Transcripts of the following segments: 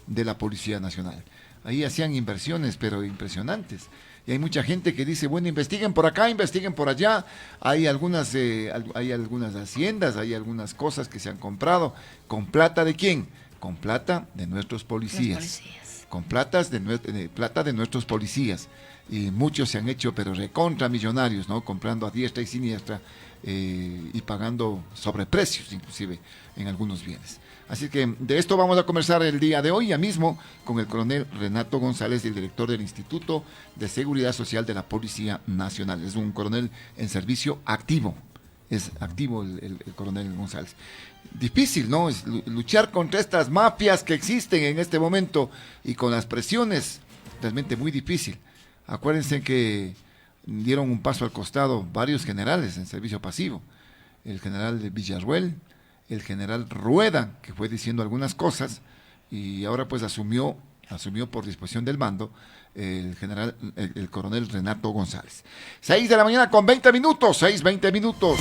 de la Policía Nacional. Ahí hacían inversiones, pero impresionantes. Y hay mucha gente que dice, bueno, investiguen por acá, investiguen por allá. Hay algunas haciendas, hay algunas cosas que se han comprado. ¿Con plata de quién? Con plata de nuestros policías. Con plata de nuestros policías. Y muchos se han hecho, pero recontra millonarios, ¿no? Comprando a diestra y siniestra y pagando sobreprecios, inclusive, en algunos bienes. Así que de esto vamos a conversar el día de hoy, ya mismo, con el coronel Renato González, el director del Instituto de Seguridad Social de la Policía Nacional. Es un coronel en servicio activo, es activo el coronel González. Difícil, ¿no? Es luchar contra estas mafias que existen en este momento y con las presiones, realmente muy difícil. Acuérdense que dieron un paso al costado varios generales en servicio pasivo. El general de Villarruel, el general Rueda, que fue diciendo algunas cosas, y ahora pues asumió por disposición del mando el coronel Renato González. 6 de la mañana con 20 minutos, 6:20 minutos.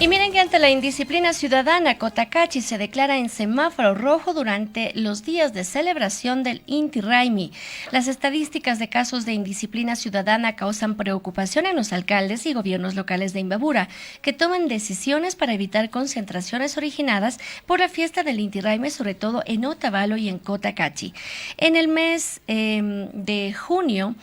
Y miren que ante la indisciplina ciudadana, Cotacachi se declara en semáforo rojo durante los días de celebración del Inti Raymi. Las estadísticas de casos de indisciplina ciudadana causan preocupación en los alcaldes y gobiernos locales de Imbabura, que toman decisiones para evitar concentraciones originadas por la fiesta del Inti Raymi, sobre todo en Otavalo y en Cotacachi. En el mes de junio,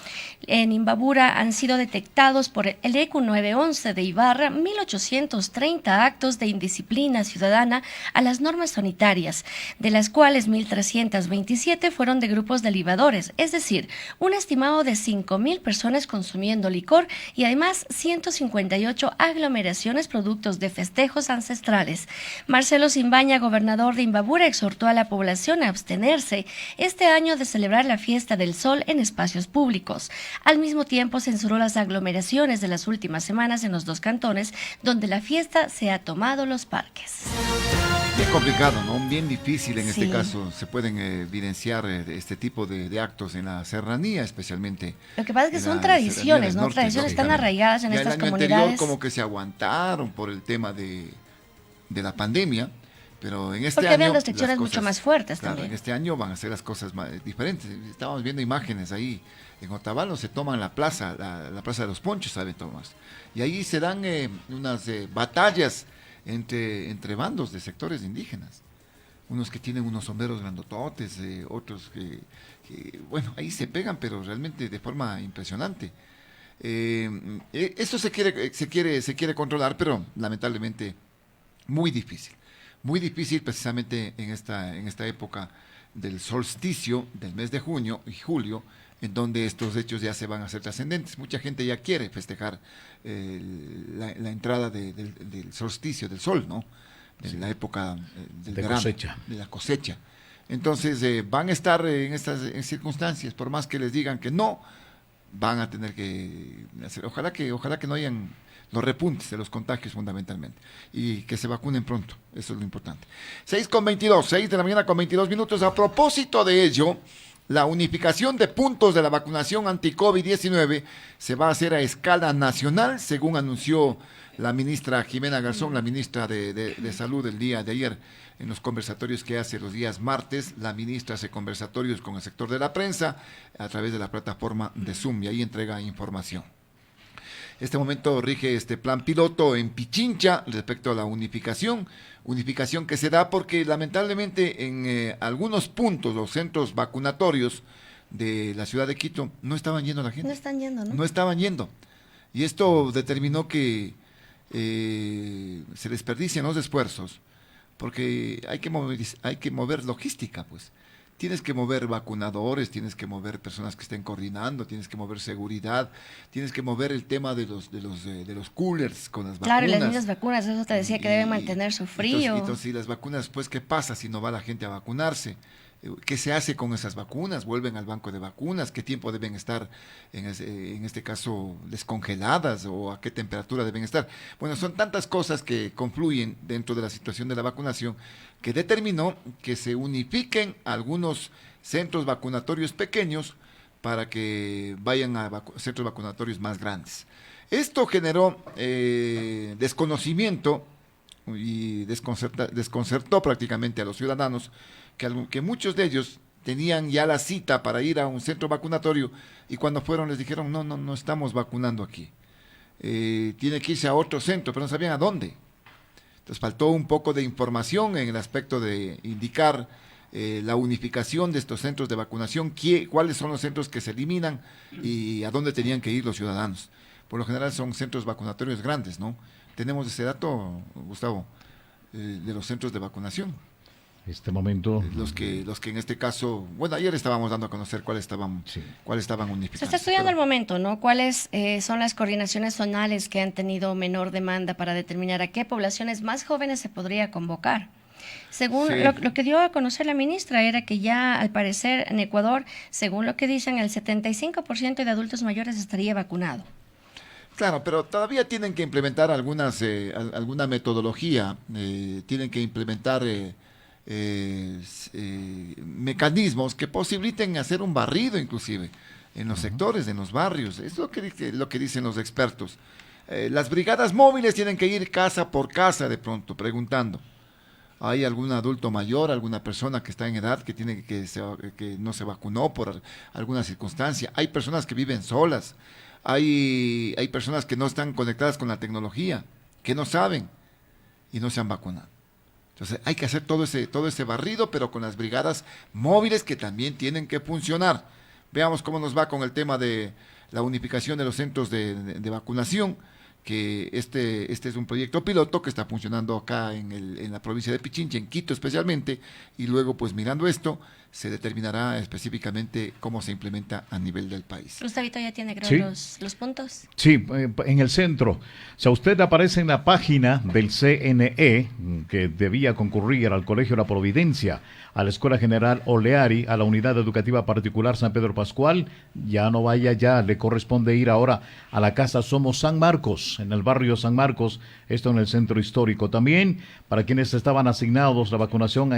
en Imbabura han sido detectados por el ECU 911 de Ibarra 1830 actos de indisciplina ciudadana a las normas sanitarias, de las cuales 1.327 fueron de grupos de libadores, es decir, un estimado de 5.000 personas consumiendo licor y además 158 aglomeraciones productos de festejos ancestrales. Marcelo Simbaña, gobernador de Imbabura, exhortó a la población a abstenerse este año de celebrar la fiesta del sol en espacios públicos. Al mismo tiempo, censuró las aglomeraciones de las últimas semanas en los dos cantones, donde la fiesta se ha tomado los parques. Bien complicado, ¿no? Bien difícil en este caso. Se pueden evidenciar este tipo de actos en la serranía, especialmente. Lo que pasa es que son tradiciones, ¿no? Norte, tradiciones tan arraigadas en ya estas el año comunidades. Anterior como que se aguantaron por el tema de la pandemia, pero en este Porque año habían restricciones mucho más fuertes también. En este año van a ser las cosas más diferentes. Estábamos viendo imágenes ahí. En Otavalo se toman la plaza de los Ponchos, ¿saben, Tomás? Y ahí se dan unas batallas entre bandos de sectores indígenas. Unos que tienen unos sombreros grandototes, otros bueno, ahí se pegan, pero realmente de forma impresionante. Esto se quiere controlar, pero lamentablemente muy difícil precisamente en esta época del solsticio del mes de junio y julio, en donde estos hechos ya se van a hacer trascendentes. Mucha gente ya quiere festejar la entrada del solsticio, del sol, ¿no? De la época del verano, de la cosecha. Entonces van a estar en estas circunstancias, por más que les digan que no, van a tener que hacer. Ojalá que no hayan los repuntes de los contagios fundamentalmente y que se vacunen pronto, eso es lo importante. 6:22, 6 de la mañana con 22 minutos. A propósito de ello, la unificación de puntos de la vacunación anti-COVID-19 se va a hacer a escala nacional, según anunció la ministra Jimena Garzón, la ministra de Salud, el día de ayer, en los conversatorios que hace los días martes. La ministra hace conversatorios con el sector de la prensa a través de la plataforma de Zoom y ahí entrega información. Este momento rige este plan piloto en Pichincha respecto a la unificación que se da porque lamentablemente en algunos puntos, los centros vacunatorios de la ciudad de Quito, no estaban yendo la gente. No están yendo, ¿no? No estaban yendo. Y esto determinó que se desperdician los esfuerzos, porque hay que mover logística, pues. Tienes que mover vacunadores, tienes que mover personas que estén coordinando, tienes que mover seguridad, tienes que mover el tema de los coolers con las vacunas. Claro, y las mismas vacunas, eso te decía que deben mantener su frío. Entonces, y las vacunas, pues, ¿qué pasa si no va la gente a vacunarse? ¿Qué se hace con esas vacunas? ¿Vuelven al banco de vacunas? ¿Qué tiempo deben estar, en este caso, descongeladas? ¿O a qué temperatura deben estar? Bueno, son tantas cosas que confluyen dentro de la situación de la vacunación que determinó que se unifiquen algunos centros vacunatorios pequeños para que vayan a centros vacunatorios más grandes. Esto generó desconocimiento y desconcertó prácticamente a los ciudadanos, que muchos de ellos tenían ya la cita para ir a un centro vacunatorio y cuando fueron les dijeron, no estamos vacunando aquí. Tiene que irse a otro centro, pero no sabían a dónde. Entonces faltó un poco de información en el aspecto de indicar la unificación de estos centros de vacunación, cuáles son los centros que se eliminan y a dónde tenían que ir los ciudadanos. Por lo general son centros vacunatorios grandes, ¿no? Tenemos ese dato, Gustavo, de los centros de vacunación. Este momento. Los que en este caso, bueno, ayer estábamos dando a conocer cuáles estaban unificados. Se está estudiando al momento, ¿no? ¿Cuáles son las coordinaciones zonales que han tenido menor demanda para determinar a qué poblaciones más jóvenes se podría convocar? Según lo que dio a conocer la ministra, era que ya al parecer en Ecuador, según lo que dicen, el 75% de adultos mayores estaría vacunado. Claro, pero todavía tienen que implementar alguna metodología, tienen que implementar mecanismos que posibiliten hacer un barrido inclusive en los sectores, en los barrios. Es lo que dicen los expertos. Las brigadas móviles tienen que ir casa por casa de pronto, preguntando. ¿Hay algún adulto mayor, alguna persona que está en edad que no se vacunó por alguna circunstancia? Hay personas que viven solas. Hay personas que no están conectadas con la tecnología, que no saben y no se han vacunado. Entonces hay que hacer todo ese barrido, pero con las brigadas móviles que también tienen que funcionar. Veamos cómo nos va con el tema de la unificación de los centros de vacunación, que este es un proyecto piloto que está funcionando acá en la provincia de Pichincha, en Quito especialmente, y luego pues mirando esto se determinará específicamente cómo se implementa a nivel del país. Gustavito ya tiene, creo, los puntos. Sí, en el centro. O sea, usted aparece en la página del CNE, que debía concurrir al Colegio La Providencia, a la Escuela General Oleari, a la Unidad Educativa Particular San Pedro Pascual. Ya no vaya, ya le corresponde ir ahora a la Casa Somos San Marcos, en el barrio San Marcos, esto en el centro histórico. También, para quienes estaban asignados la vacunación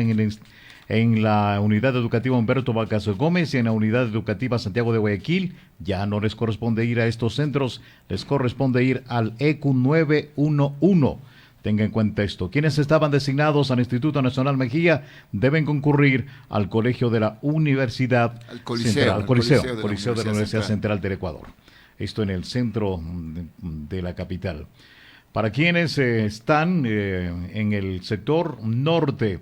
en la Unidad Educativa Humberto Vargas Gómez y en la Unidad Educativa Santiago de Guayaquil, ya no les corresponde ir a estos centros, les corresponde ir al ECU 911. Tenga en cuenta esto. Quienes estaban designados al Instituto Nacional Mejía deben concurrir al Colegio de la Universidad Central, al Coliseo de la Universidad Central del Ecuador. Esto en el centro de la capital. Para quienes están en el sector norte,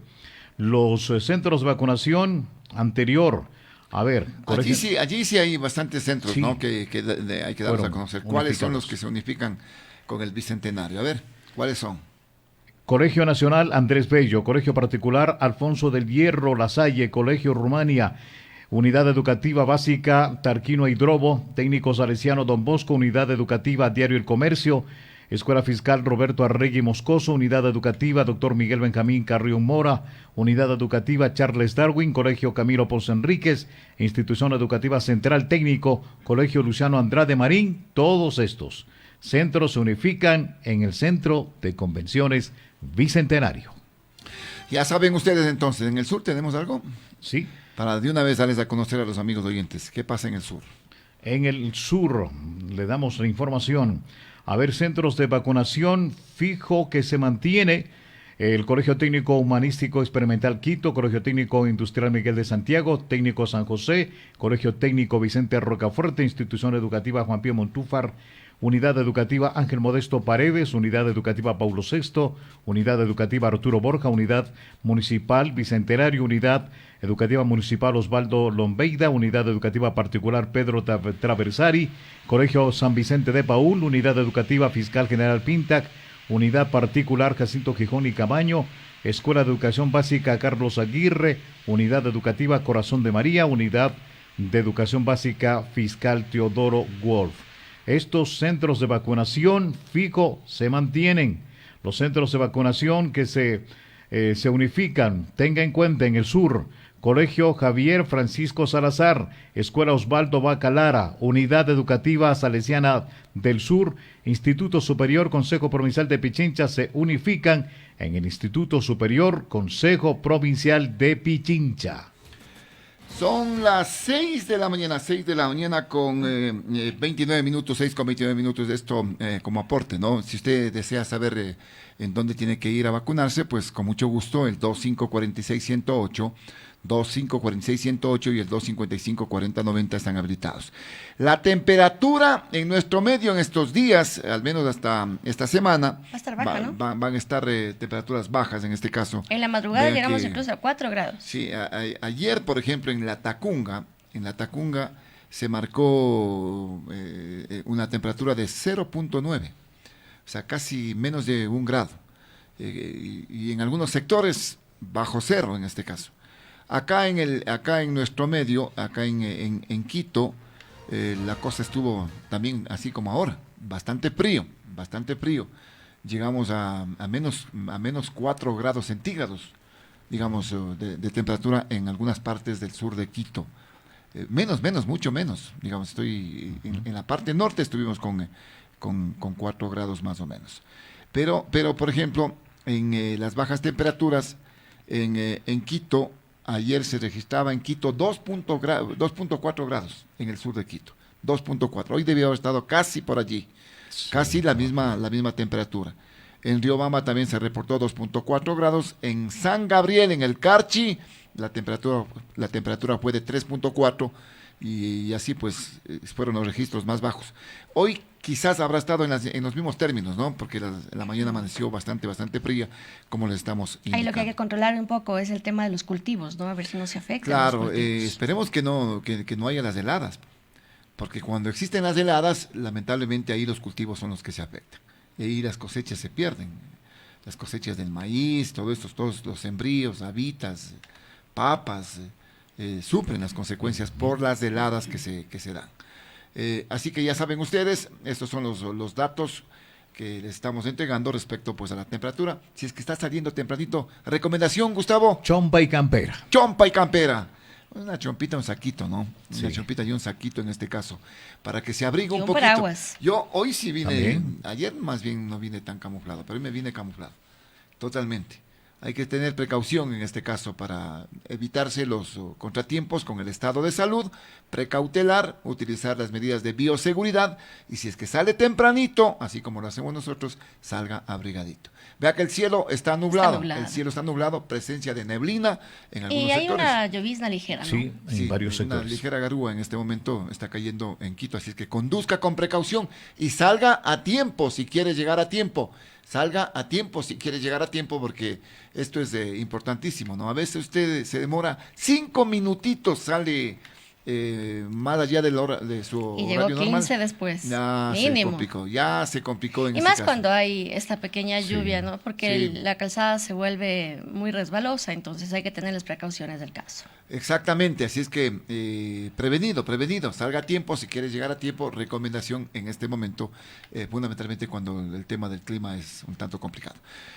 los centros de vacunación anterior, a ver. Allí sí hay bastantes centros, sí, ¿no? que hay que darlos a conocer. ¿Cuáles son los que se unifican con el Bicentenario? A ver, ¿cuáles son? Colegio Nacional Andrés Bello, Colegio Particular Alfonso del Hierro La Salle, Colegio Rumania, Unidad Educativa Básica Tarquino Hidrobo, Técnico Salesiano Don Bosco, Unidad Educativa Diario El Comercio, Escuela Fiscal Roberto Arregui Moscoso, Unidad Educativa Dr. Miguel Benjamín Carrión Mora, Unidad Educativa Charles Darwin, Colegio Camilo Ponce Enríquez, Institución Educativa Central Técnico, Colegio Luciano Andrade Marín. Todos estos centros se unifican en el Centro de Convenciones Bicentenario. Ya saben ustedes entonces, ¿en el sur tenemos algo? Sí. Para de una vez darles a conocer a los amigos oyentes, ¿qué pasa en el sur? En el sur le damos la información. A ver, centros de vacunación fijo que se mantiene. El Colegio Técnico Humanístico Experimental Quito, Colegio Técnico Industrial Miguel de Santiago, Técnico San José, Colegio Técnico Vicente Rocafuerte, Institución Educativa Juan Pío Montúfar, Unidad Educativa Ángel Modesto Paredes, Unidad Educativa Paulo VI, Unidad Educativa Arturo Borja, Unidad Municipal Bicentenario, Unidad Educativa Municipal Osvaldo Lombeida, Unidad Educativa Particular Pedro Traversari, Colegio San Vicente de Paúl, Unidad Educativa Fiscal General Pintac, Unidad Particular Jacinto Gijón y Camaño, Escuela de Educación Básica Carlos Aguirre, Unidad Educativa Corazón de María, Unidad de Educación Básica Fiscal Teodoro Wolf. Estos centros de vacunación fijo se mantienen. Los centros de vacunación que se unifican, tenga en cuenta en el sur, Colegio Javier Francisco Salazar, Escuela Osvaldo Bacalara, Unidad Educativa Salesiana del Sur, Instituto Superior Consejo Provincial de Pichincha se unifican en el Instituto Superior Consejo Provincial de Pichincha. Son las 6 de la mañana, 6 de la mañana con 29 minutos, 6 con 29 minutos de esto como aporte, ¿no? Si usted desea saber en dónde tiene que ir a vacunarse, pues con mucho gusto, el 2546-108, 2546-108 y el 255-4090 están habilitados. La temperatura en nuestro medio en estos días, al menos hasta esta semana, Va a estar baja, ¿no? van a estar temperaturas bajas en este caso. En la madrugada Vean llegamos que- incluso a 4 grados. Sí, ayer, por ejemplo, en la Tacunga se marcó una temperatura de 0.9, o sea, casi menos de 1 grado. Y en algunos sectores, bajo cero en este caso. Acá en nuestro medio, acá en Quito, la cosa estuvo también así como ahora, bastante frío, bastante frío. Llegamos a menos 4 grados centígrados, digamos, de temperatura en algunas partes del sur de Quito. Mucho menos. Digamos, en la parte norte estuvimos con 4 grados más o menos. Pero por ejemplo, en las bajas temperaturas, en Quito, ayer se registraba en Quito 2.4 grados en el sur de Quito. 2.4. Hoy debió haber estado casi por allí. Sí. Casi la misma temperatura. En Riobamba también se reportó 2.4 grados. En San Gabriel, en el Carchi, la temperatura fue de 3.4 y así pues fueron los registros más bajos. Hoy quizás habrá estado en los mismos términos, ¿no? Porque la mañana amaneció bastante fría, como les estamos indicando. Ahí lo que hay que controlar un poco es el tema de los cultivos, ¿no? A ver si no se afecta. Claro, esperemos que no haya las heladas, porque cuando existen las heladas, lamentablemente ahí los cultivos son los que se afectan. Y ahí las cosechas se pierden. Las cosechas del maíz, todos los sembríos, habitas, papas, sufren las consecuencias por las heladas que se dan. Así que ya saben ustedes, estos son los datos que les estamos entregando respecto pues a la temperatura. Si es que está saliendo tempranito, recomendación, Gustavo, Chompa y campera. chompa y campera. Una chompita, un saquito, ¿no? Sí. Una chompita y un saquito en este caso, para que se abrigue Y un un poquito. paraguas. Yo hoy sí vine, También. ayer más bien no vine tan camuflado, pero hoy me vine camuflado, totalmente. Hay que tener precaución en este caso para evitarse los contratiempos con el estado de salud, precautelar, utilizar las medidas de bioseguridad y si es que sale tempranito, así como lo hacemos nosotros, salga abrigadito. Vea que el cielo está nublado, el cielo está nublado, presencia de neblina en algunos Y hay sectores. una llovizna ligera, ¿no? Sí, en varios una sectores. ligera garúa en este momento está cayendo en Quito, así es que conduzca con precaución y salga a tiempo si quiere llegar a tiempo. Salga a tiempo si quiere llegar a tiempo porque esto es importantísimo, ¿no? A veces usted se demora 5 minutitos, sale más allá de, de su Y llegó horario 15 normal. después, Ya mínimo. ya se complicó en Y ese más caso. cuando hay esta pequeña Sí, lluvia, ¿no? Porque sí. la calzada se vuelve muy resbalosa, entonces hay que tener las precauciones del caso. Exactamente, así es que prevenido, salga a tiempo, si quiere llegar a tiempo, recomendación en este momento, fundamentalmente cuando el tema del clima es un tanto complicado.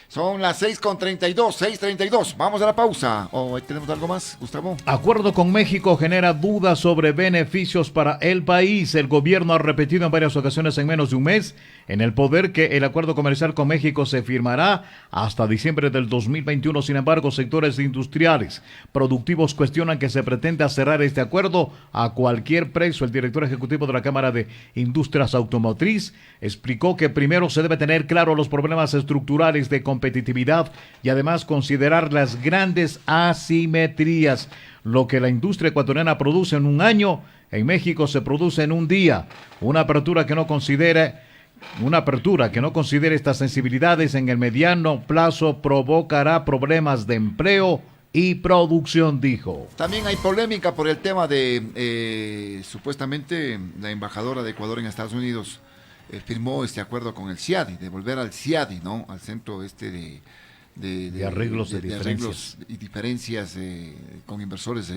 Son las 6:32, vamos a la pausa. ¿O tenemos algo más, Gustavo? Acuerdo con México genera dudas sobre beneficios para el país. El gobierno ha repetido en varias ocasiones en menos de un mes en el poder que el acuerdo comercial con México se firmará hasta diciembre del 2021. Sin embargo, sectores industriales productivos cuestionan que se pretenda cerrar este acuerdo a cualquier precio. El director ejecutivo de la Cámara de Industrias Automotriz explicó que primero se debe tener claro los problemas estructurales de competitividad y además considerar las grandes asimetrías. Lo que la industria ecuatoriana produce en un año, en México se produce en un día. Una apertura que no considere estas sensibilidades en el mediano plazo provocará problemas de empleo y producción, dijo. También hay polémica por el tema de, supuestamente, la embajadora de Ecuador en Estados Unidos firmó este acuerdo con el CIADI, de volver al CIADI, ¿no? Al centro de arreglos de arreglos y diferencias con inversores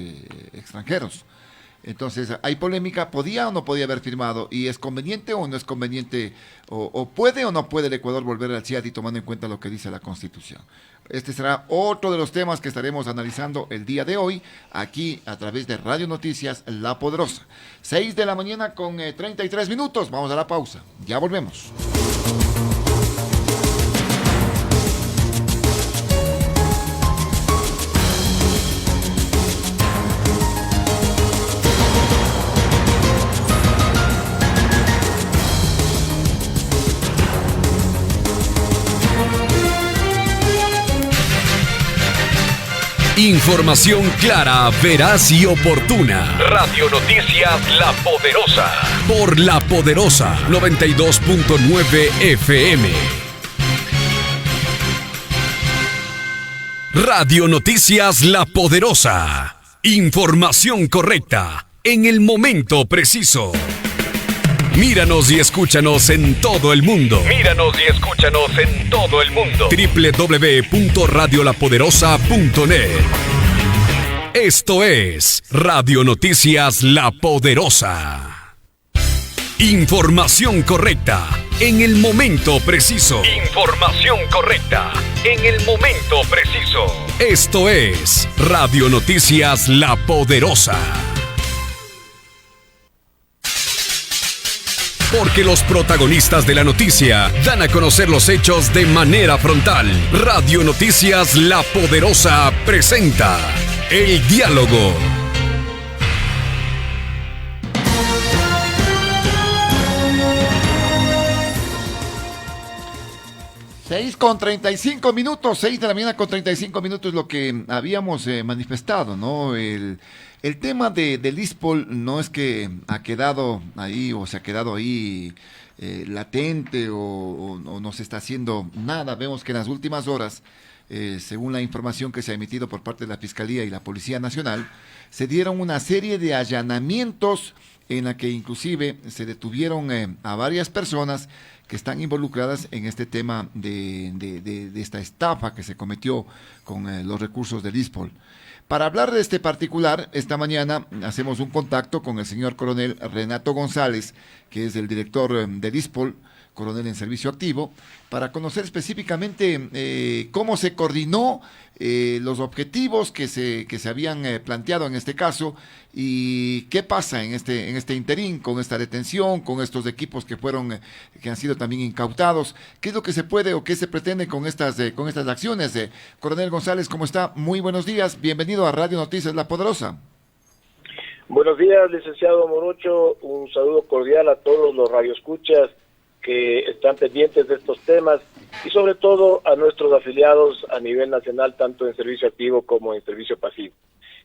extranjeros. Entonces, hay polémica, ¿podía o no podía haber firmado? ¿Y es conveniente o no es conveniente? ¿O puede o no puede el Ecuador volver al CIADI tomando en cuenta lo que dice la Constitución? Este será otro de los temas que estaremos analizando el día de hoy, aquí a través de Radio Noticias La Poderosa. 6 de la mañana con 33 minutos, vamos a la pausa, ya volvemos. Información clara, veraz y oportuna. Radio Noticias La Poderosa. Por La Poderosa 92.9 FM. Radio Noticias La Poderosa. Información correcta en el momento preciso. Míranos y escúchanos en todo el mundo. www.radiolapoderosa.net. Esto es Radio Noticias La Poderosa. Información correcta en el momento preciso. Esto es Radio Noticias La Poderosa. Porque los protagonistas de la noticia dan a conocer los hechos de manera frontal. Radio Noticias La Poderosa presenta El Diálogo. Seis con 35 minutos, 6 de la mañana con 35 minutos es lo que habíamos manifestado, ¿no? El tema del ISPOL no es que ha quedado ahí o se ha quedado ahí latente o no se está haciendo nada. Vemos que en las últimas horas, según la información que se ha emitido por parte de la Fiscalía y la Policía Nacional, se dieron una serie de allanamientos en la que inclusive se detuvieron a varias personas que están involucradas en este tema de esta estafa que se cometió con los recursos del ISPOL. Para hablar de este particular, esta mañana hacemos un contacto con el señor coronel Renato González, que es el director del ISPOL, coronel en servicio activo, para conocer específicamente cómo se coordinó, los objetivos que se habían planteado en este caso y qué pasa en este interín con esta detención, con estos equipos que han sido también incautados, qué es lo que se puede o qué se pretende con estas acciones. Coronel González, ¿cómo está? Muy buenos días, bienvenido a Radio Noticias La Poderosa. Buenos días, licenciado Morocho, un saludo cordial a todos los radioescuchas que están pendientes de estos temas y sobre todo a nuestros afiliados a nivel nacional, tanto en servicio activo como en servicio pasivo.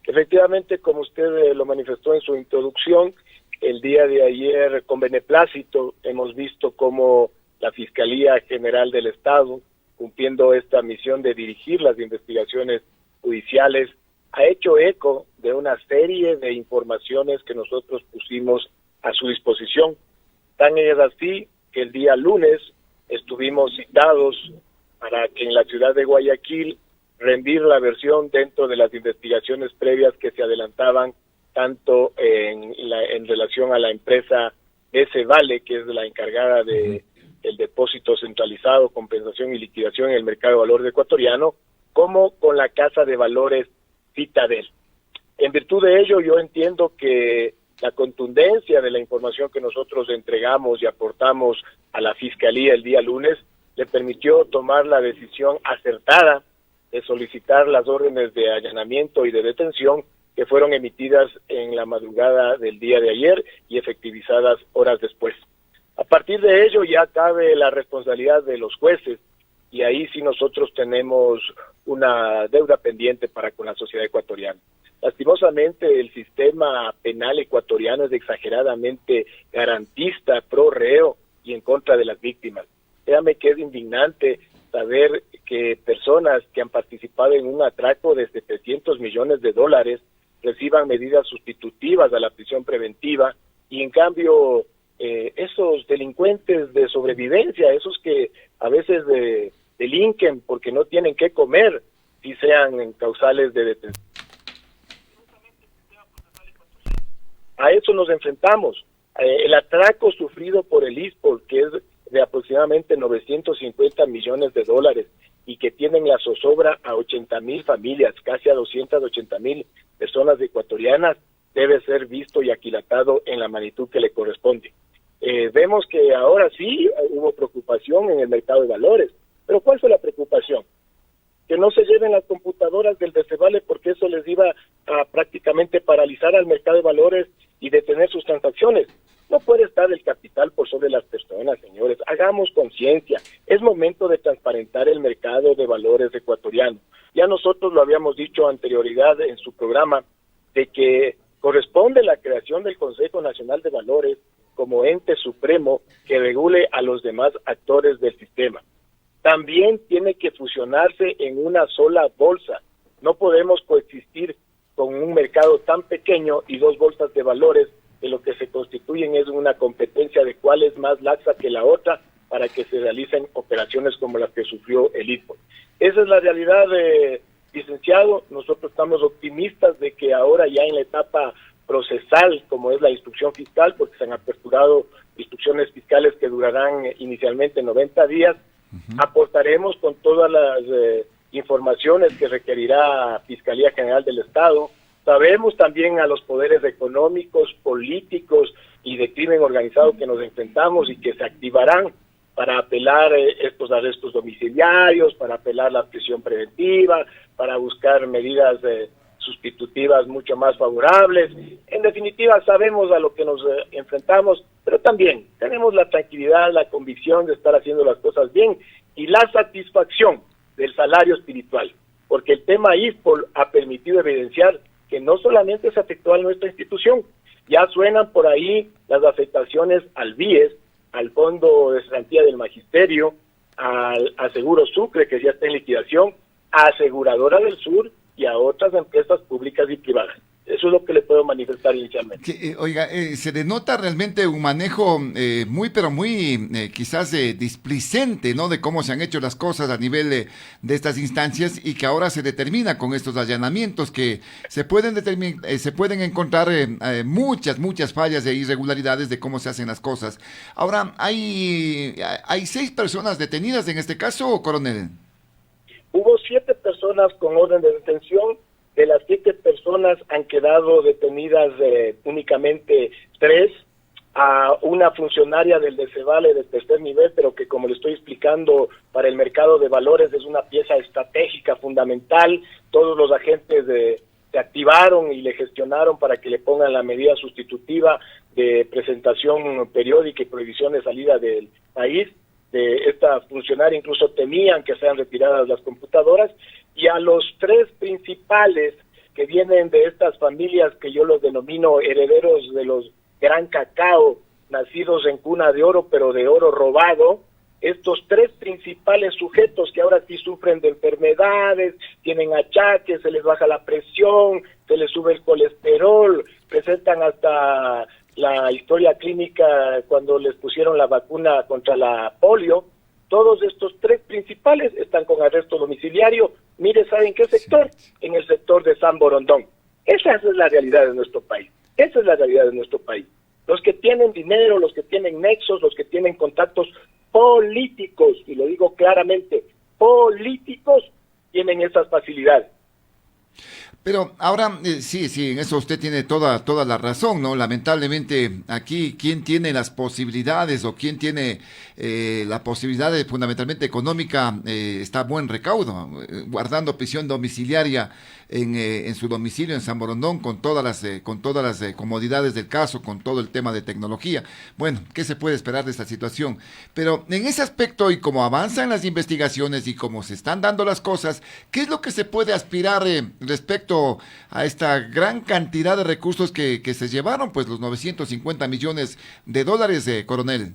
Efectivamente, como usted lo manifestó en su introducción, el día de ayer con beneplácito hemos visto cómo la Fiscalía General del Estado, cumpliendo esta misión de dirigir las investigaciones judiciales, ha hecho eco de una serie de informaciones que nosotros pusimos a su disposición. Tan es así que el día lunes estuvimos citados para que en la ciudad de Guayaquil rendir la versión dentro de las investigaciones previas que se adelantaban tanto en relación a la empresa S Vale, que es la encargada de el depósito centralizado, compensación y liquidación en el mercado de valores ecuatoriano, como con la Casa de Valores Citadel. En virtud de ello, yo entiendo que la contundencia de la información que nosotros entregamos y aportamos a la Fiscalía el día lunes le permitió tomar la decisión acertada de solicitar las órdenes de allanamiento y de detención que fueron emitidas en la madrugada del día de ayer y efectivizadas horas después. A partir de ello ya cabe la responsabilidad de los jueces y ahí sí nosotros tenemos una deuda pendiente para con la sociedad ecuatoriana. Lastimosamente, el sistema penal ecuatoriano es exageradamente garantista, pro reo y en contra de las víctimas. Créame que es indignante saber que personas que han participado en un atraco de 700 millones de dólares reciban medidas sustitutivas a la prisión preventiva y en cambio esos delincuentes de sobrevivencia, esos que a veces delinquen porque no tienen qué comer, si sean causales de detención. A eso nos enfrentamos. El atraco sufrido por el ISPOL, que es de aproximadamente 950 millones de dólares y que tienen la zozobra a 80,000 familias, casi a 280,000 personas ecuatorianas, debe ser visto y aquilatado en la magnitud que le corresponde. Vemos que ahora sí hubo preocupación en el mercado de valores, pero ¿cuál fue la preocupación? Que no se lleven las computadoras del Decevale porque eso les iba a prácticamente paralizar al mercado de valores y detener sus transacciones. No puede estar el capital por sobre las personas, señores. Hagamos conciencia. Es momento de transparentar el mercado de valores ecuatoriano. Ya nosotros lo habíamos dicho anterioridad en su programa, de que corresponde la creación del Consejo Nacional de Valores como ente supremo que regule a los demás actores del sistema. También tiene que fusionarse en una sola bolsa. No podemos coexistir con un mercado tan pequeño y dos bolsas de valores que lo que se constituyen es una competencia de cuál es más laxa que la otra para que se realicen operaciones como las que sufrió el ITPO. Esa es la realidad, licenciado. Nosotros estamos optimistas de que ahora ya en la etapa procesal, como es la instrucción fiscal, porque se han aperturado instrucciones fiscales que durarán inicialmente 90 días, aportaremos con todas las informaciones que requerirá Fiscalía General del Estado. Sabemos también a los poderes económicos, políticos y de crimen organizado que nos enfrentamos y que se activarán para apelar estos arrestos domiciliarios, para apelar la prisión preventiva, para buscar medidas sustitutivas mucho más favorables. En definitiva, sabemos a lo que nos enfrentamos, pero también tenemos la tranquilidad, la convicción de estar haciendo las cosas bien y la satisfacción del salario espiritual, porque el tema ISPOL ha permitido evidenciar que no solamente se afectó a nuestra institución, ya suenan por ahí las afectaciones al BIES, al Fondo de Garantía del Magisterio, a Seguro Sucre, que ya está en liquidación, a Aseguradora del Sur y a otras empresas públicas y privadas. Eso es lo que le puedo manifestar inicialmente. Oiga, se denota realmente un manejo muy, pero muy quizás displicente, ¿no? De cómo se han hecho las cosas a nivel de estas instancias y que ahora se determina con estos allanamientos que se pueden encontrar muchas fallas e irregularidades de cómo se hacen las cosas. Ahora, ¿hay 6 personas detenidas en este caso, coronel? Hubo 7 personas con orden de detención. De las 7 personas han quedado detenidas únicamente 3, a una funcionaria del DECEVALE de tercer nivel, pero que, como le estoy explicando, para el mercado de valores es una pieza estratégica fundamental. Todos los agentes se activaron y le gestionaron para que le pongan la medida sustitutiva de presentación periódica y prohibición de salida del país. De esta funcionaria incluso temían que sean retiradas las computadoras, y a los 3 principales que vienen de estas familias que yo los denomino herederos de los gran cacao, nacidos en cuna de oro, pero de oro robado, estos 3 principales sujetos que ahora sí sufren de enfermedades, tienen achaques, se les baja la presión, se les sube el colesterol, presentan hasta la historia clínica cuando les pusieron la vacuna contra la polio. Todos estos 3 principales están con arresto domiciliario. Mire, ¿saben qué sector? En el sector de San Borondón. Esa es la realidad de nuestro país. Esa es la realidad de nuestro país. Los que tienen dinero, los que tienen nexos, los que tienen contactos políticos, y lo digo claramente, políticos, tienen esas facilidades. Pero ahora, sí, en eso usted tiene toda la razón, ¿no? Lamentablemente, aquí, ¿quién tiene las posibilidades o quién tiene la posibilidad fundamentalmente económica está a buen recaudo, guardando prisión domiciliaria en su domicilio en San Borondón con todas las comodidades del caso, con todo el tema de tecnología? Bueno, ¿qué se puede esperar de esta situación? Pero en ese aspecto, y como avanzan las investigaciones y como se están dando las cosas, ¿qué es lo que se puede aspirar respecto a esta gran cantidad de recursos que se llevaron, pues los 950 millones de dólares, coronel?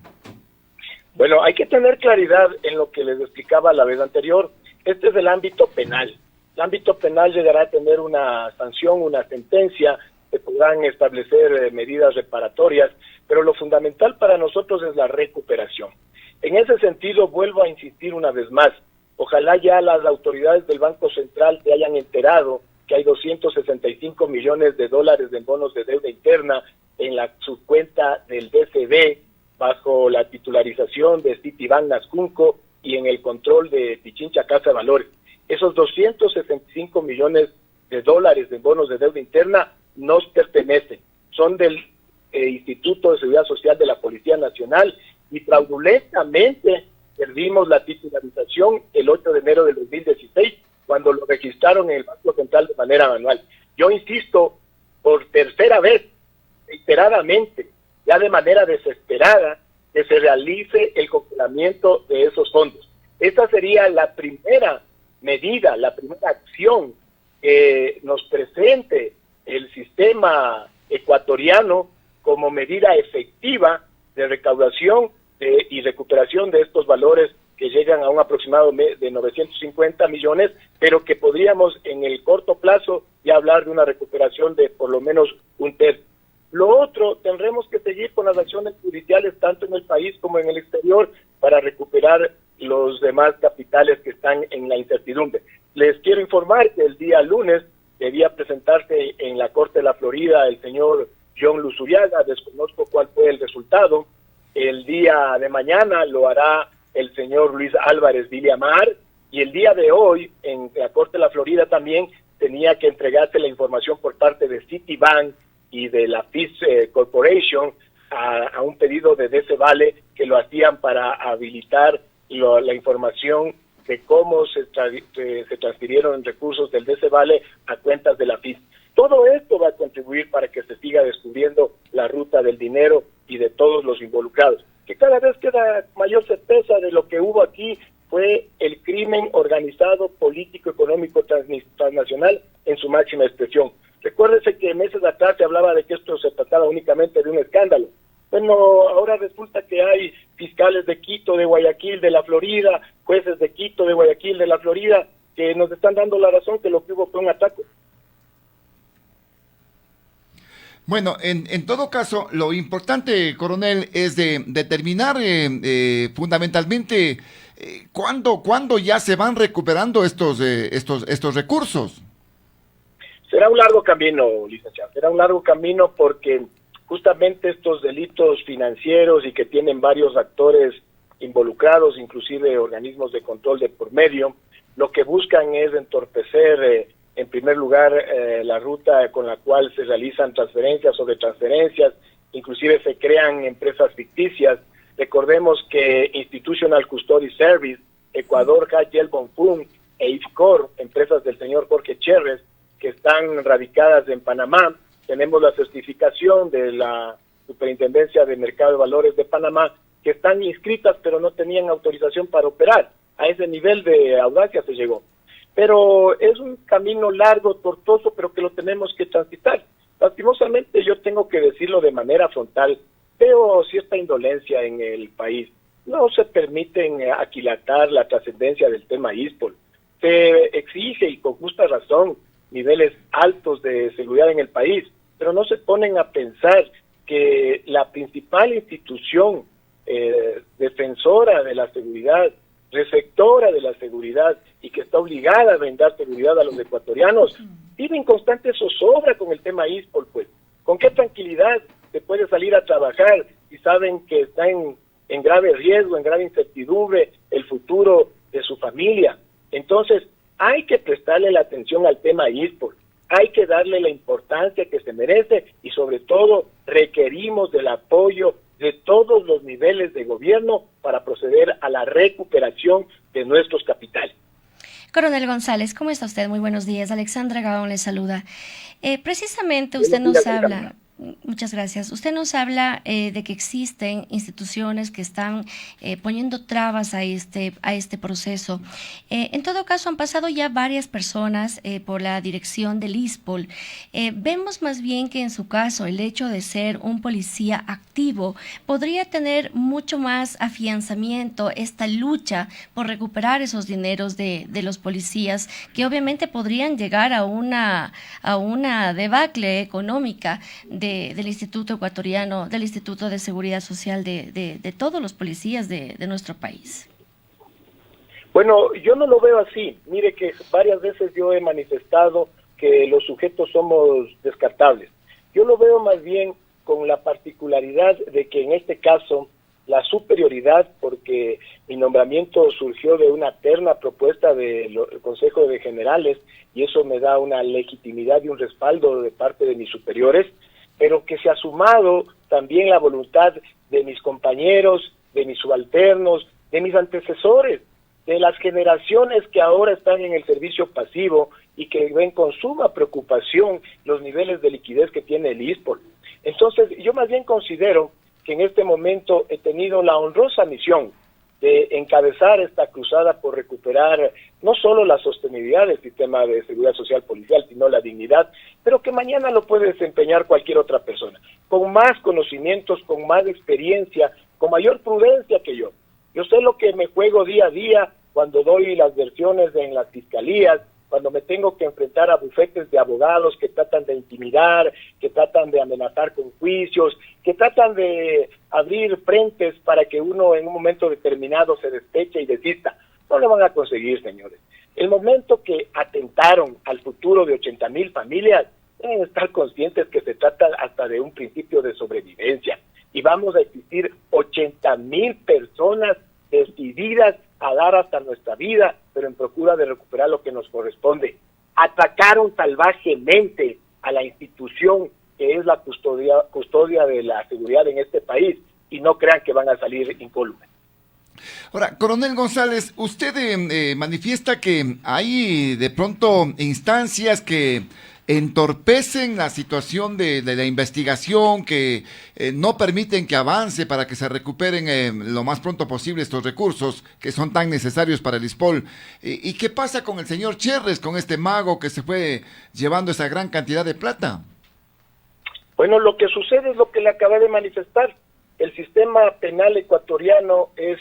Bueno, hay que tener claridad en lo que les explicaba la vez anterior. Este es el ámbito penal. El ámbito penal llegará a tener una sanción, una sentencia, se podrán establecer medidas reparatorias, pero lo fundamental para nosotros es la recuperación. En ese sentido, vuelvo a insistir una vez más, ojalá ya las autoridades del Banco Central se hayan enterado que hay 265 millones de dólares de bonos de deuda interna en la subcuenta del DCB bajo la titularización de Citibank Nascunco y en el control de Pichincha Casa de Valores. Esos 265 millones de dólares de bonos de deuda interna nos pertenecen, son del Instituto de Seguridad Social de la Policía Nacional y fraudulentamente perdimos la titularización el 8 de enero del 2016 cuando lo registraron en el Banco Central de manera manual. Yo insisto por tercera vez, reiteradamente, ya de manera desesperada, que se realice el congelamiento de esos fondos. Esta sería la primera medida, la primera acción que nos presente el sistema ecuatoriano como medida efectiva de recaudación y recuperación de estos valores que llegan a un aproximado de 950 millones, pero que podríamos en el corto plazo ya hablar de una recuperación de por lo menos un tercio. Lo otro, tendremos que seguir con las acciones judiciales tanto en el país como en el exterior para recuperar los demás capitales que están en la incertidumbre. Les quiero informar que el día lunes debía presentarse en la Corte de la Florida el señor John Luzuriaga, desconozco cuál fue el resultado. El día de mañana lo hará el señor Luis Álvarez Villamar, y el día de hoy en la Corte de la Florida también tenía que entregarse la información por parte de Citibank y de la Peace Corporation a un pedido de DC Vale que lo hacían para habilitar la información de cómo se transfirieron recursos del DC Vale a cuentas de la FIS. Todo esto va a contribuir para que se siga descubriendo la ruta del dinero y de todos los involucrados. Que cada vez queda mayor certeza de lo que hubo aquí fue el crimen organizado, político, económico, transnacional en su máxima expresión. Recuérdese que meses atrás se hablaba de que esto se trataba únicamente de un escándalo. Bueno, ahora resulta que hay fiscales de Quito, de Guayaquil, de la Florida, jueces de Quito, de Guayaquil, de la Florida, que nos están dando la razón que lo que hubo fue un ataque. Bueno, en todo caso, lo importante, coronel, es de determinar fundamentalmente cuándo ya se van recuperando estos recursos. Será un largo camino, licenciado, será un largo camino porque justamente estos delitos financieros y que tienen varios actores involucrados, inclusive organismos de control de por medio, lo que buscan es entorpecer en primer lugar la ruta con la cual se realizan transferencias sobre transferencias, inclusive se crean empresas ficticias. Recordemos que Institutional Custody Service, Ecuador, Hagel Bonfum e IFCOR, empresas del señor Jorge Cherres, que están radicadas en Panamá, tenemos la certificación de la Superintendencia de Mercado de Valores de Panamá, que están inscritas pero no tenían autorización para operar. A ese nivel de audacia se llegó. Pero es un camino largo, tortuoso, pero que lo tenemos que transitar. Lastimosamente, yo tengo que decirlo de manera frontal, veo cierta indolencia en el país. No se permiten aquilatar la trascendencia del tema ISPOL. Se exige, y con justa razón, niveles altos de seguridad en el país, pero no se ponen a pensar que la principal institución defensora de la seguridad, receptora de la seguridad y que está obligada a brindar seguridad a los ecuatorianos, vive en constante zozobra con el tema ISPOL, pues. ¿Con qué tranquilidad se puede salir a trabajar si saben que está en grave riesgo, en grave incertidumbre el futuro de su familia? Entonces, hay que prestarle la atención al tema ISPOL, hay que darle la importancia que se merece y sobre todo requerimos del apoyo de todos los niveles de gobierno para proceder a la recuperación de nuestros capitales. Coronel González, ¿cómo está usted? Muy buenos días. Alexandra Gaón le saluda. Precisamente usted nos habla... Muchas gracias. Usted nos habla de que existen instituciones que están poniendo trabas a este proceso. En todo caso, han pasado ya varias personas por la dirección del ISPOL. Vemos más bien que en su caso el hecho de ser un policía activo podría tener mucho más afianzamiento esta lucha por recuperar esos dineros de los policías, que obviamente podrían llegar a una debacle económica del Instituto Ecuatoriano, del Instituto de Seguridad Social de todos los policías de nuestro país. Bueno, yo no lo veo así. Mire que varias veces yo he manifestado que los sujetos somos descartables. Yo lo veo más bien con la particularidad de que en este caso la superioridad, porque mi nombramiento surgió de una terna propuesta del Consejo de Generales y eso me da una legitimidad y un respaldo de parte de mis superiores, pero que se ha sumado también la voluntad de mis compañeros, de mis subalternos, de mis antecesores, de las generaciones que ahora están en el servicio pasivo y que ven con suma preocupación los niveles de liquidez que tiene el ISPOL. Entonces, yo más bien considero que en este momento he tenido la honrosa misión de encabezar esta cruzada por recuperar no solo la sostenibilidad del sistema de seguridad social policial, sino la dignidad, pero que mañana lo puede desempeñar cualquier otra persona, con más conocimientos, con más experiencia, con mayor prudencia que yo. Yo sé lo que me juego día a día cuando doy las versiones en las fiscalías, cuando me tengo que enfrentar a bufetes de abogados que tratan de intimidar, que tratan de amenazar con juicios, que tratan de abrir frentes para que uno en un momento determinado se despeche y desista. No lo van a conseguir, señores. El momento que atentaron al futuro de 80,000 familias, deben estar conscientes que se trata hasta de un principio de sobrevivencia. Y vamos a existir 80,000 personas decididas a dar hasta nuestra vida, pero en procura de recuperar lo que nos corresponde. Atacaron salvajemente a la institución que es la custodia de la seguridad en este país, y no crean que van a salir incólumes. Ahora, Coronel González, usted manifiesta que hay de pronto instancias que entorpecen la situación de la investigación, que no permiten que avance para que se recuperen lo más pronto posible estos recursos que son tan necesarios para el ISPOL. ¿Y qué pasa con el señor Cherres, con este mago que se fue llevando esa gran cantidad de plata? Bueno, lo que sucede es lo que le acabé de manifestar. El sistema penal ecuatoriano es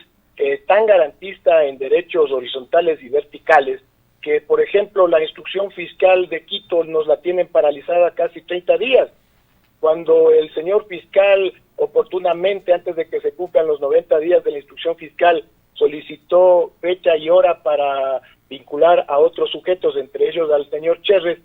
tan garantista en derechos horizontales y verticales que, por ejemplo, la instrucción fiscal de Quito nos la tienen paralizada casi 30 días. Cuando el señor fiscal, oportunamente, antes de que se cumplan los 90 días de la instrucción fiscal, solicitó fecha y hora para vincular a otros sujetos, entre ellos al señor Cherres,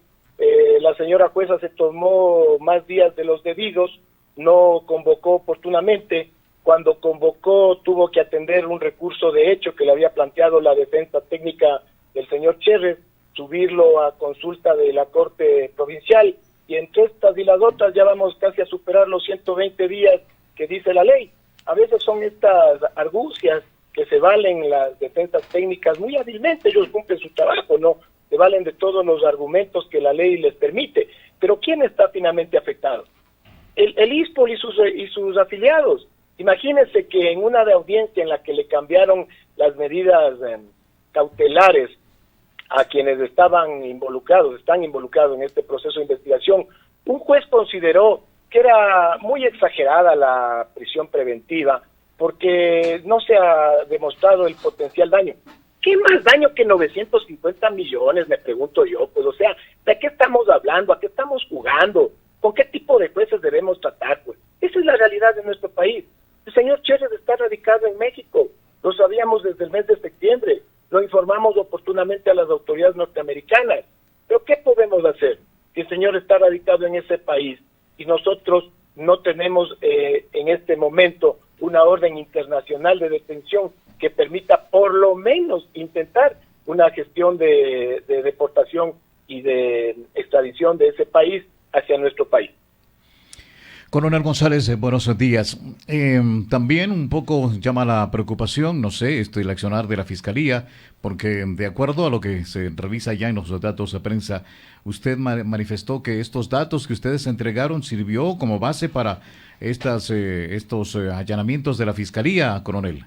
la señora jueza se tomó más días de los debidos, no convocó oportunamente. Cuando convocó, tuvo que atender un recurso de hecho que le había planteado la defensa técnica del señor Cherres, subirlo a consulta de la Corte Provincial, y entre estas y las otras ya vamos casi a superar los 120 días que dice la ley. A veces son estas argucias que se valen las defensas técnicas muy hábilmente, ellos cumplen su trabajo, ¿no? Se valen de todos los argumentos que la ley les permite. Pero ¿quién está finalmente afectado? El ISPOL y sus afiliados. Imagínense que en una audiencia en la que le cambiaron las medidas cautelares a quienes están involucrados en este proceso de investigación, un juez consideró que era muy exagerada la prisión preventiva porque no se ha demostrado el potencial daño. ¿Qué más daño que 950 millones, me pregunto yo? Pues, o sea, ¿de qué estamos hablando? ¿A qué estamos jugando? ¿Con qué tipo de jueces debemos tratar? Pues esa es la realidad de nuestro país. El señor Cherres está radicado en México, lo sabíamos desde el mes de septiembre, lo informamos oportunamente a las autoridades norteamericanas. Pero ¿qué podemos hacer si el señor está radicado en ese país y nosotros no tenemos en este momento una orden internacional de detención que permita por lo menos intentar una gestión de deportación y de extradición de ese país hacia nuestro país? Coronel González, buenos días. También un poco llama la preocupación, no sé, el accionar de la Fiscalía, porque de acuerdo a lo que se revisa ya en los datos de prensa, usted manifestó que estos datos que ustedes entregaron sirvió como base para estos allanamientos de la Fiscalía, coronel.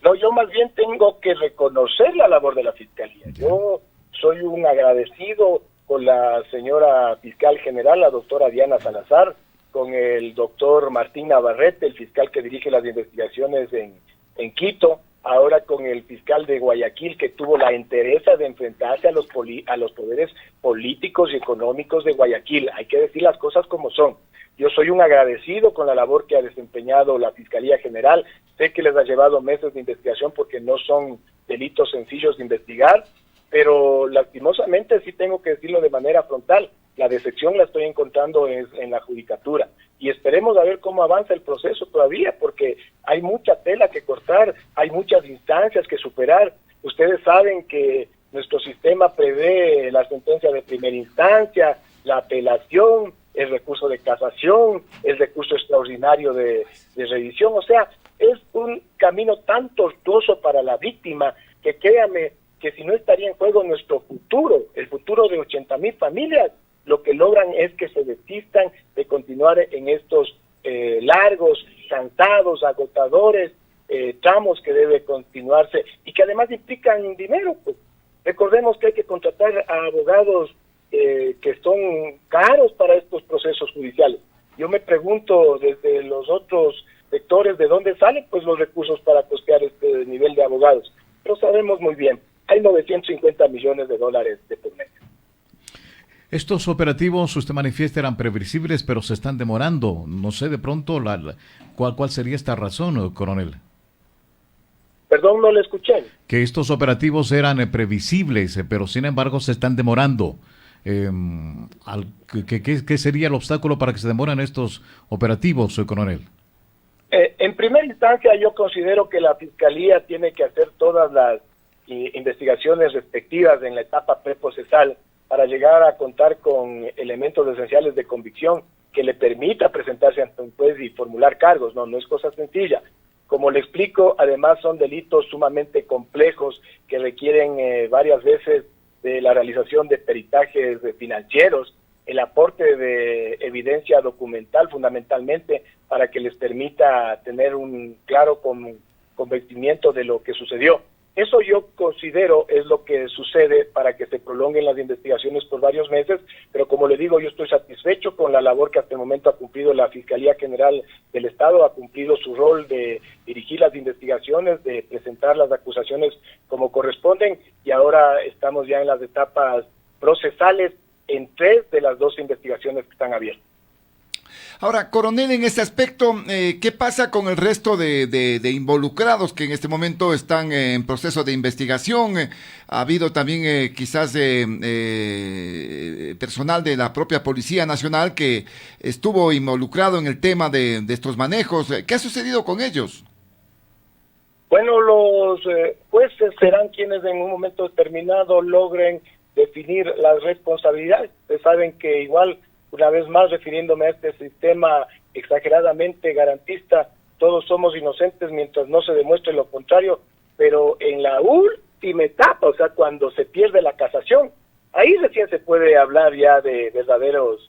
No, yo más bien tengo que reconocer la labor de la Fiscalía. Yo soy un agradecido con la señora fiscal general, la doctora Diana Salazar, con el doctor Martín Navarrete, el fiscal que dirige las investigaciones en Quito, ahora con el fiscal de Guayaquil, que tuvo la entereza de enfrentarse a los poderes políticos y económicos de Guayaquil. Hay que decir las cosas como son. Yo soy un agradecido con la labor que ha desempeñado la Fiscalía General. Sé que les ha llevado meses de investigación porque no son delitos sencillos de investigar, pero lastimosamente sí tengo que decirlo de manera frontal, la decepción la estoy encontrando en la judicatura, y esperemos a ver cómo avanza el proceso todavía, porque hay mucha tela que cortar, hay muchas instancias que superar. Ustedes saben que nuestro sistema prevé la sentencia de primera instancia, la apelación, el recurso de casación, el recurso extraordinario de revisión. O sea, es un camino tan tortuoso para la víctima que créame que si no estaría en juego nuestro futuro, el futuro de 80,000 familias, lo que logran es que se desistan de continuar en estos largos, cansados, agotadores, tramos que debe continuarse y que además implican dinero. Pues. Recordemos que hay que contratar a abogados que son caros para estos procesos judiciales. Yo me pregunto desde los otros sectores de dónde salen pues los recursos para costear este nivel de abogados. Pero sabemos muy bien, hay 950 millones de dólares de por medio. Estos operativos, usted manifiesta, eran previsibles, pero se están demorando. No sé de pronto cuál sería esta razón, coronel. Perdón, no le escuché. Que estos operativos eran previsibles, pero sin embargo se están demorando. ¿Qué sería el obstáculo para que se demoren estos operativos, coronel? En primera instancia, yo considero que la Fiscalía tiene que hacer todas las investigaciones respectivas en la etapa preprocesal para llegar a contar con elementos esenciales de convicción que le permita presentarse ante un juez y formular cargos. No es cosa sencilla. Como le explico, además son delitos sumamente complejos que requieren varias veces de la realización de peritajes financieros, el aporte de evidencia documental fundamentalmente para que les permita tener un claro convencimiento de lo que sucedió. Eso yo considero es lo que sucede para que se prolonguen las investigaciones por varios meses, pero como le digo, yo estoy satisfecho con la labor que hasta el momento ha cumplido la Fiscalía General del Estado, ha cumplido su rol de dirigir las investigaciones, de presentar las acusaciones como corresponden, y ahora estamos ya en las etapas procesales en 3 de las 2 investigaciones que están abiertas. Ahora, coronel, en este aspecto, ¿qué pasa con el resto de involucrados que en este momento están en proceso de investigación? Ha habido también quizás personal de la propia Policía Nacional que estuvo involucrado en el tema de estos manejos. ¿Qué ha sucedido con ellos? Bueno, los jueces serán quienes en un momento determinado logren definir las responsabilidades. Ustedes saben que igual, una vez más refiriéndome a este sistema exageradamente garantista, todos somos inocentes mientras no se demuestre lo contrario, pero en la última etapa, o sea, cuando se pierde la casación, ahí recién se puede hablar ya de verdaderos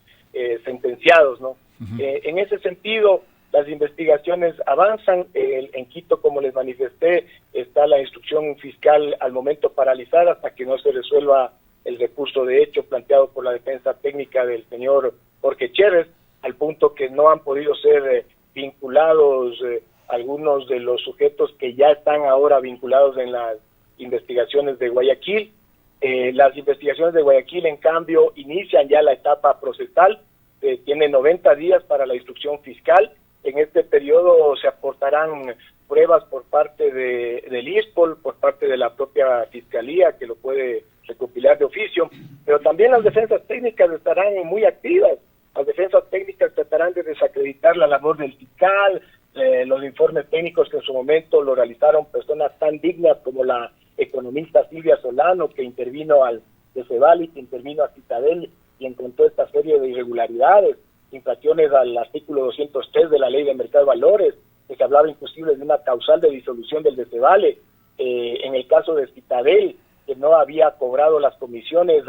sentenciados, ¿no? En ese sentido, las investigaciones avanzan. En Quito, como les manifesté, está la instrucción fiscal al momento paralizada hasta que no se resuelva el recurso de hecho planteado por la defensa técnica del señor Jorge Chérez, al punto que no han podido ser vinculados algunos de los sujetos que ya están ahora vinculados en las investigaciones de Guayaquil. Las investigaciones de Guayaquil, en cambio, inician ya la etapa procesal, tiene 90 días para la instrucción fiscal. En este periodo se aportarán pruebas por parte del ISPOL, por parte de la propia Fiscalía, que lo puede recopilar de oficio, pero también las defensas técnicas estarán muy activas. Las defensas técnicas tratarán de desacreditar la labor del fiscal, los informes técnicos que en su momento lo realizaron personas tan dignas como la economista Silvia Solano, que intervino al Decebali, que intervino a Citadel y encontró esta serie de irregularidades, infracciones al artículo 203 de la Ley de Mercado de Valores, que se hablaba inclusive de una causal de disolución del Decebali. En el caso de Citadel, que no había cobrado las comisiones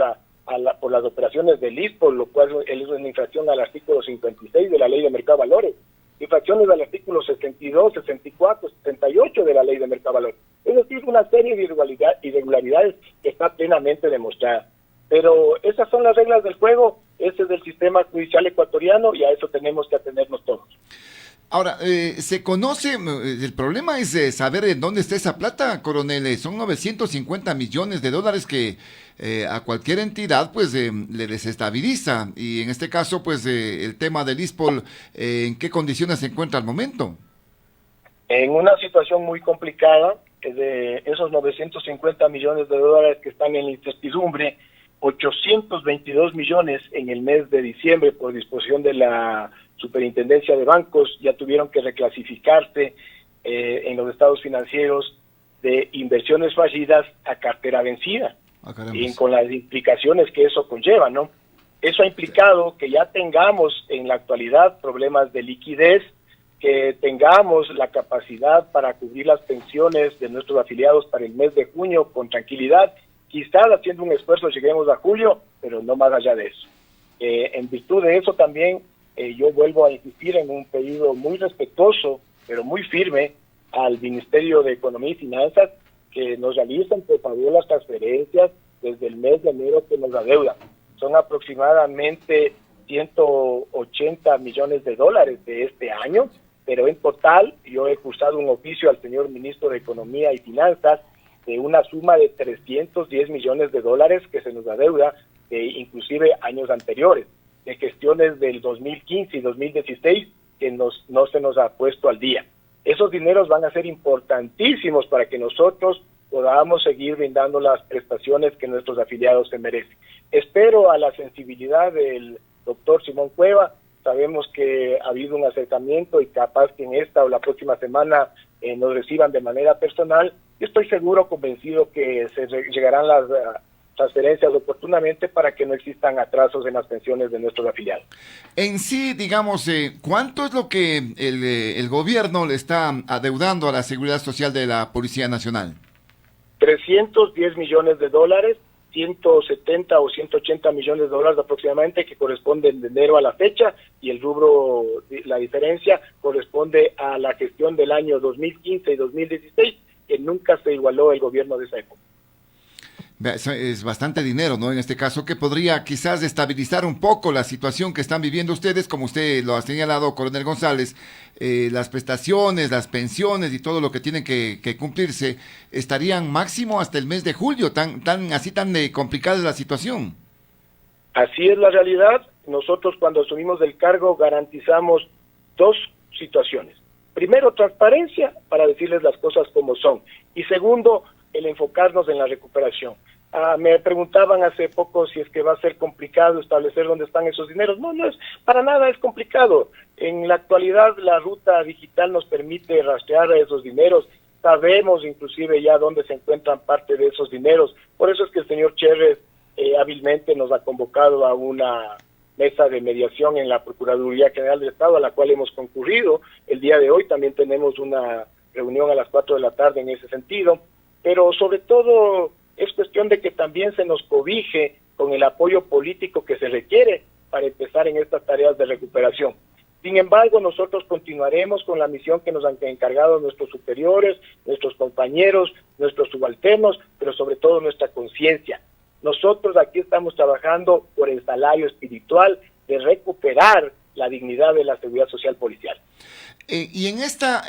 por las operaciones del ISPOL, lo cual es una infracción al artículo 56 de la Ley de Mercado de Valores, infracciones al artículo 62, 64, 78 de la Ley de Mercado de Valores. Es decir, una serie de irregularidades que está plenamente demostrada. Pero esas son las reglas del juego, ese es el sistema judicial ecuatoriano y a eso tenemos que atenernos todos. Ahora, se conoce, el problema es saber en dónde está esa plata, coronel. Son 950 millones de dólares que a cualquier entidad pues le desestabiliza. Y en este caso, pues el tema del ISPOL, ¿en qué condiciones se encuentra al momento? En una situación muy complicada. De esos 950 millones de dólares que están en incertidumbre, 822 millones en el mes de diciembre por disposición de la Superintendencia de Bancos ya tuvieron que reclasificarse en los estados financieros de inversiones fallidas a cartera vencida, y con las implicaciones que eso conlleva, ¿no? Eso ha implicado que ya tengamos en la actualidad problemas de liquidez, que tengamos la capacidad para cubrir las pensiones de nuestros afiliados para el mes de junio con tranquilidad. Quizás haciendo un esfuerzo lleguemos a julio, pero no más allá de eso. En virtud de eso también yo vuelvo a insistir en un pedido muy respetuoso, pero muy firme, al Ministerio de Economía y Finanzas, que nos realicen, por favor, las transferencias desde el mes de enero que nos adeudan. Son aproximadamente 180 millones de dólares de este año, pero en total yo he cursado un oficio al señor Ministro de Economía y Finanzas de una suma de 310 millones de dólares que se nos adeuda de inclusive años anteriores, de gestiones del 2015 y 2016 que no se nos ha puesto al día. Esos dineros van a ser importantísimos para que nosotros podamos seguir brindando las prestaciones que nuestros afiliados se merecen. Espero a la sensibilidad del doctor Simón Cueva. Sabemos que ha habido un acercamiento y capaz que en esta o la próxima semana nos reciban de manera personal. Yo estoy seguro, convencido que se llegarán las transferencias oportunamente para que no existan atrasos en las pensiones de nuestros afiliados. En sí, digamos, ¿cuánto es lo que el gobierno le está adeudando a la Seguridad Social de la Policía Nacional? 310 millones de dólares, 170 o 180 millones de dólares aproximadamente, que corresponden de enero a la fecha, y el rubro, la diferencia, corresponde a la gestión del año 2015 y 2016, que nunca se igualó el gobierno de esa época. Es bastante dinero, ¿no? En este caso, que podría quizás estabilizar un poco la situación que están viviendo ustedes, como usted lo ha señalado, Coronel González, las prestaciones, las pensiones y todo lo que tienen que cumplirse estarían máximo hasta el mes de julio, tan complicada es la situación. Así es la realidad. Nosotros, cuando asumimos el cargo, garantizamos dos situaciones. Primero, transparencia, para decirles las cosas como son, y segundo, el enfocarnos en la recuperación. Me preguntaban hace poco si es que va a ser complicado establecer dónde están esos dineros. No es para nada, es complicado. En la actualidad la ruta digital nos permite rastrear esos dineros. Sabemos inclusive ya dónde se encuentran parte de esos dineros. Por eso es que el señor Cherres hábilmente nos ha convocado a una mesa de mediación en la Procuraduría General del Estado, a la cual hemos concurrido. El día de hoy también tenemos una reunión a las 4 de la tarde en ese sentido. Pero sobre todo es cuestión de que también se nos cobije con el apoyo político que se requiere para empezar en estas tareas de recuperación. Sin embargo, nosotros continuaremos con la misión que nos han encargado nuestros superiores, nuestros compañeros, nuestros subalternos, pero sobre todo nuestra conciencia. Nosotros aquí estamos trabajando por el salario espiritual de recuperar la dignidad de la seguridad social policial. Y en esta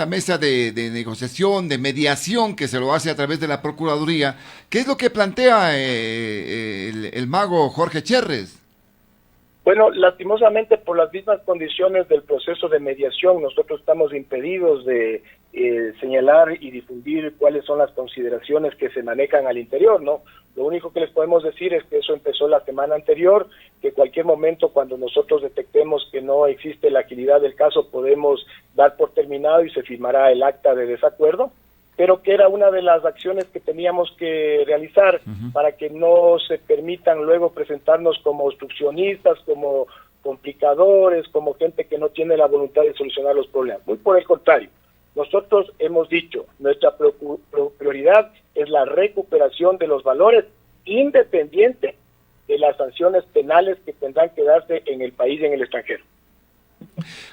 mesa de negociación, de mediación que se lo hace a través de la Procuraduría, ¿qué es lo que plantea el mago Jorge Cherres? Bueno, lastimosamente por las mismas condiciones del proceso de mediación, nosotros estamos impedidos de señalar y difundir cuáles son las consideraciones que se manejan al interior, ¿no? Lo único que les podemos decir es que eso empezó la semana anterior, que cualquier momento cuando nosotros detectemos que no existe la agilidad del caso podemos dar por terminado y se firmará el acta de desacuerdo, pero que era una de las acciones que teníamos que realizar para que no se permitan luego presentarnos como obstruccionistas, como complicadores, como gente que no tiene la voluntad de solucionar los problemas. Muy por el contrario, nosotros hemos dicho, nuestra prioridad es la recuperación de los valores independiente de las sanciones penales que tendrán que darse en el país y en el extranjero.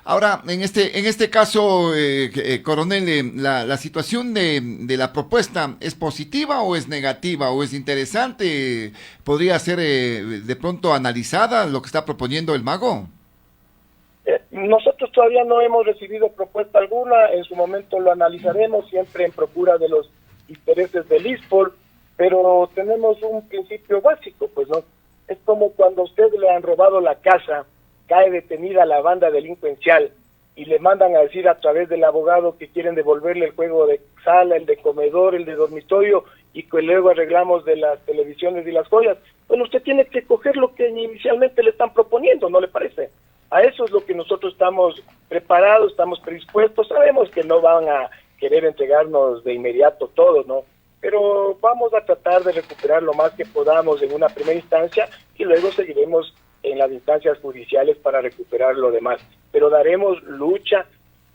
Ahora, en este caso, coronel, la situación de la propuesta, ¿es positiva o es negativa o es interesante? ¿Podría ser de pronto analizada lo que está proponiendo el mago? Nosotros todavía no hemos recibido propuesta alguna, en su momento lo analizaremos, siempre en procura de los intereses del ISPOL, pero tenemos un principio básico, pues no, es como cuando a usted le han robado la casa, cae detenida la banda delincuencial y le mandan a decir a través del abogado que quieren devolverle el juego de sala, el de comedor, el de dormitorio, y que luego arreglamos de las televisiones y las joyas. Bueno, usted tiene que coger lo que inicialmente le están proponiendo, ¿no le parece? A eso es lo que nosotros estamos preparados, estamos predispuestos, sabemos que no van a querer entregarnos de inmediato todo, ¿no? Pero vamos a tratar de recuperar lo más que podamos en una primera instancia y luego seguiremos en las instancias judiciales para recuperar lo demás. Pero daremos lucha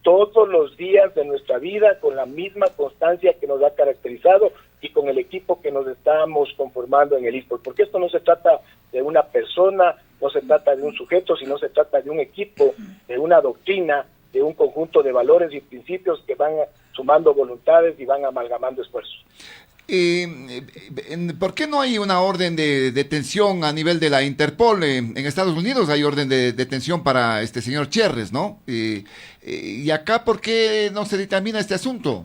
todos los días de nuestra vida con la misma constancia que nos ha caracterizado y con el equipo que nos estamos conformando en el ISPOL, porque esto no se trata de una persona no se trata de un sujeto, sino se trata de un equipo, de una doctrina, de un conjunto de valores y principios que van sumando voluntades y van amalgamando esfuerzos. ¿Por qué no hay una orden de detención a nivel de la Interpol? En Estados Unidos hay orden de detención para este señor Cherres, ¿no? Y acá, ¿por qué no se determina este asunto?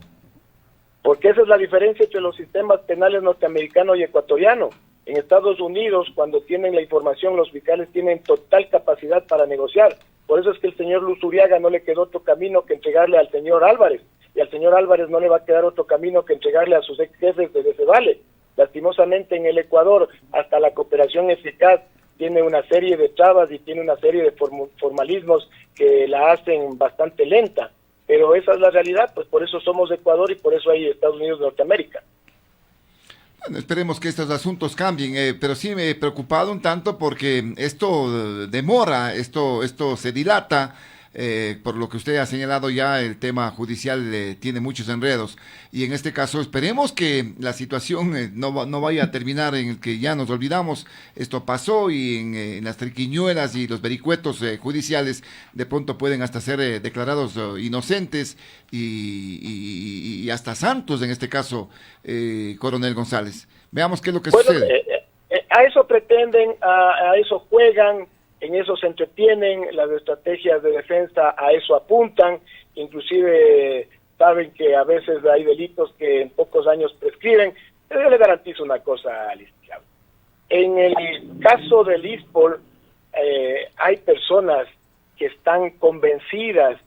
Porque esa es la diferencia entre los sistemas penales norteamericano y ecuatoriano. En Estados Unidos, cuando tienen la información, los fiscales tienen total capacidad para negociar. Por eso es que el señor Luzuriaga no le quedó otro camino que entregarle al señor Álvarez. Y al señor Álvarez no le va a quedar otro camino que entregarle a sus ex jefes de Cebale. Lastimosamente en el Ecuador, hasta la cooperación eficaz tiene una serie de trabas y tiene una serie de formalismos que la hacen bastante lenta. Pero esa es la realidad, pues por eso somos Ecuador y por eso hay Estados Unidos de Norteamérica. Bueno, esperemos que estos asuntos cambien, pero sí me he preocupado un tanto porque esto demora, esto se dilata. Por lo que usted ha señalado ya, el tema judicial tiene muchos enredos y en este caso esperemos que la situación no vaya a terminar en el que ya nos olvidamos, esto pasó y en las triquiñuelas y los vericuetos judiciales de pronto pueden hasta ser declarados inocentes y hasta santos en este caso, Coronel González. Veamos qué es lo que sucede. A eso pretenden, a eso juegan, en eso se entretienen, las estrategias de defensa a eso apuntan, inclusive saben que a veces hay delitos que en pocos años prescriben, pero yo le garantizo una cosa, licenciado. En el caso del ISPOL, hay personas que están convencidas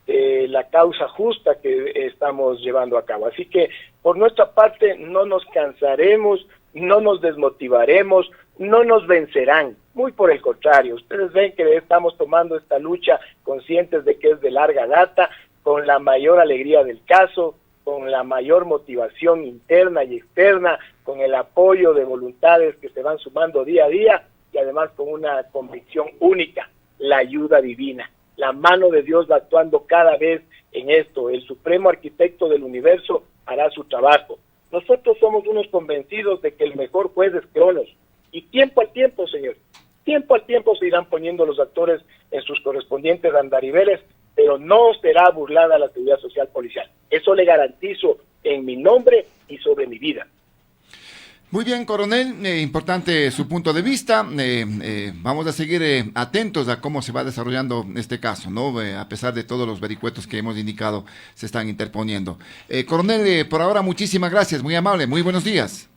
de la causa justa que estamos llevando a cabo. Así que, por nuestra parte, no nos cansaremos, no nos desmotivaremos, no nos vencerán. Muy por el contrario, ustedes ven que estamos tomando esta lucha conscientes de que es de larga data, con la mayor alegría del caso, con la mayor motivación interna y externa, con el apoyo de voluntades que se van sumando día a día y además con una convicción única, la ayuda divina. La mano de Dios va actuando cada vez en esto. El supremo arquitecto del universo hará su trabajo. Nosotros somos unos convencidos de que el mejor juez es Cronos. Y tiempo al tiempo, señor, tiempo al tiempo se irán poniendo los actores en sus correspondientes andariveles, pero no será burlada la seguridad social policial. Eso le garantizo en mi nombre y sobre mi vida. Muy bien, coronel, importante su punto de vista. Vamos a seguir atentos a cómo se va desarrollando este caso, ¿no? A pesar de todos los vericuetos que hemos indicado se están interponiendo. Coronel, por ahora muchísimas gracias, muy amable, muy buenos días.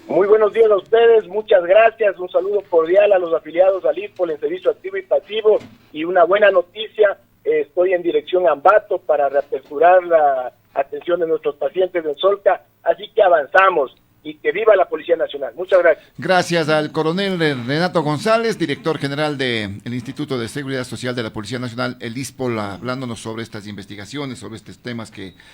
Muy buenos días a ustedes, muchas gracias, un saludo cordial a los afiliados al ISPOL en servicio activo y pasivo y una buena noticia, estoy en dirección a Ambato para reaperturar la atención de nuestros pacientes en Solca, así que avanzamos y que viva la Policía Nacional. Muchas gracias. Gracias al coronel Renato González, director general del Instituto de Seguridad Social de la Policía Nacional, el ISPOL, hablándonos sobre estas investigaciones, sobre estos temas que